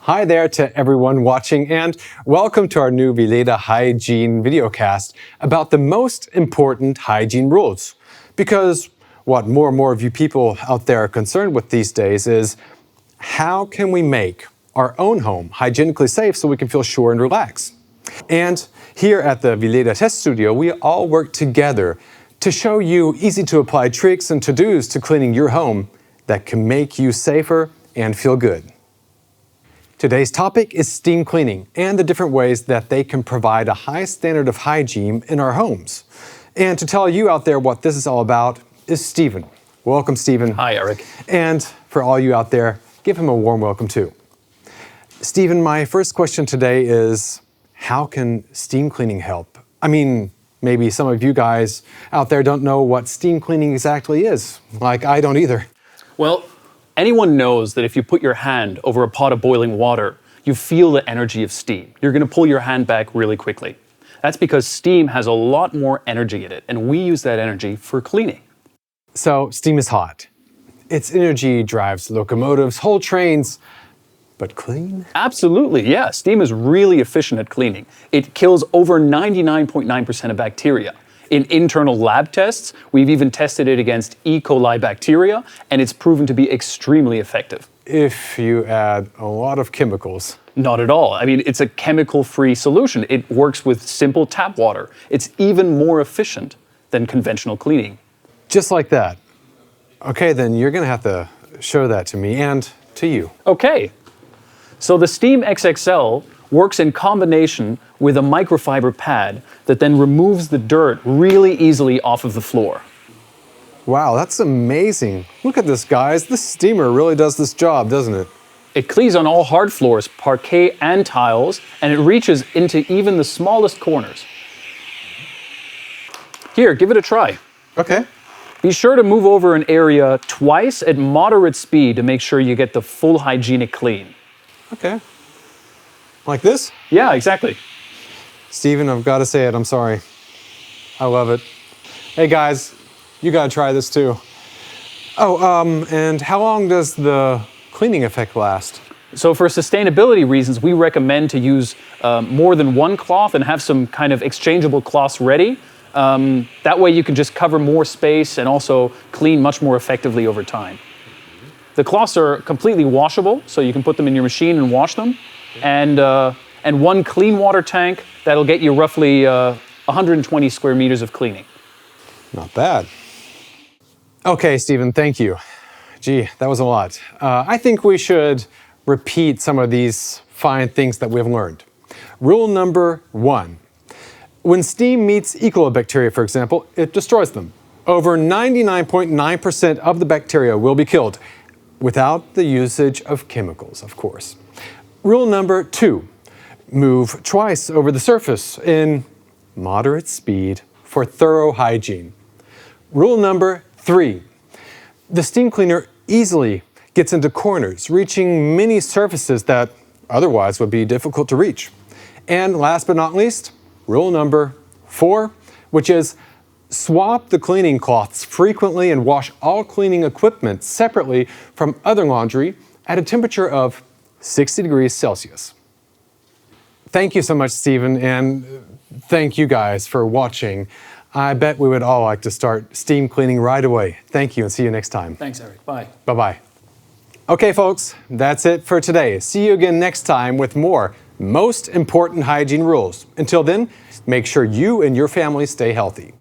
Hi there to everyone watching, and welcome to our new Vileda Hygiene videocast about the most important hygiene rules. Because what more and more of you people out there are concerned with these days is how can we make our own home hygienically safe so we can feel sure and relax? And here at the Vileda Test Studio, we all work together to show you easy-to-apply tricks and to-dos to cleaning your home that can make you safer and feel good. Today's topic is steam cleaning and the different ways that they can provide a high standard of hygiene in our homes. And to tell you out there what this is all about is Stephen. Welcome, Stephen. Hi, Eric. And for all you out there, give him a warm welcome too. Stephen, my first question today is, how can steam cleaning help? I mean, maybe some of you guys out there don't know what steam cleaning exactly is. Like, I don't either. Well, anyone knows that if you put your hand over a pot of boiling water, you feel the energy of steam. You're going to pull your hand back really quickly. That's because steam has a lot more energy in it, and we use that energy for cleaning. So, steam is hot. Its energy drives locomotives, whole trains, but clean? Absolutely, yeah. Steam is really efficient at cleaning. It kills over 99.9% of bacteria. In internal lab tests, we've even tested it against E. coli bacteria, and it's proven to be extremely effective. If you add a lot of chemicals. Not at all. I mean, it's a chemical-free solution. It works with simple tap water. It's even more efficient than conventional cleaning. Just like that. Okay, then you're going to have to show that to me and to you. Okay. So the Steam XXL works in combination with a microfiber pad that then removes the dirt really easily off of the floor. Wow, that's amazing. Look at this, guys. This steamer really does this job, doesn't it? It cleans on all hard floors, parquet and tiles, and it reaches into even the smallest corners. Here, give it a try. Okay. Be sure to move over an area twice at moderate speed to make sure you get the full hygienic clean. Okay. Like this? Yeah, exactly. Stephen, I've got to say it, I'm sorry. I love it. Hey guys, you got to try this too. Oh, and how long does the cleaning effect last? So for sustainability reasons, we recommend to use more than one cloth and have some kind of exchangeable cloths ready. That way you can just cover more space and also clean much more effectively over time. The cloths are completely washable, so you can put them in your machine and wash them. And one clean water tank, that'll get you roughly 120 square meters of cleaning. Not bad. Okay, Stephen, thank you. Gee, that was a lot. I think we should repeat some of these fine things that we've learned. Rule number 1. When steam meets E. coli bacteria, for example, it destroys them. Over 99.9% of the bacteria will be killed without the usage of chemicals, of course. Rule number 2. Move twice over the surface in moderate speed for thorough hygiene. Rule number 3. The steam cleaner easily gets into corners, reaching many surfaces that otherwise would be difficult to reach. And last but not least, rule number 4, which is swap the cleaning cloths frequently and wash all cleaning equipment separately from other laundry at a temperature of 60 degrees Celsius. Thank you so much, Stephen, and thank you guys for watching. I bet we would all like to start steam cleaning right away. Thank you, and see you next time. Thanks, Eric. Bye. Bye-bye. Okay, folks, that's it for today. See you again next time with more most important hygiene rules. Until then, make sure you and your family stay healthy.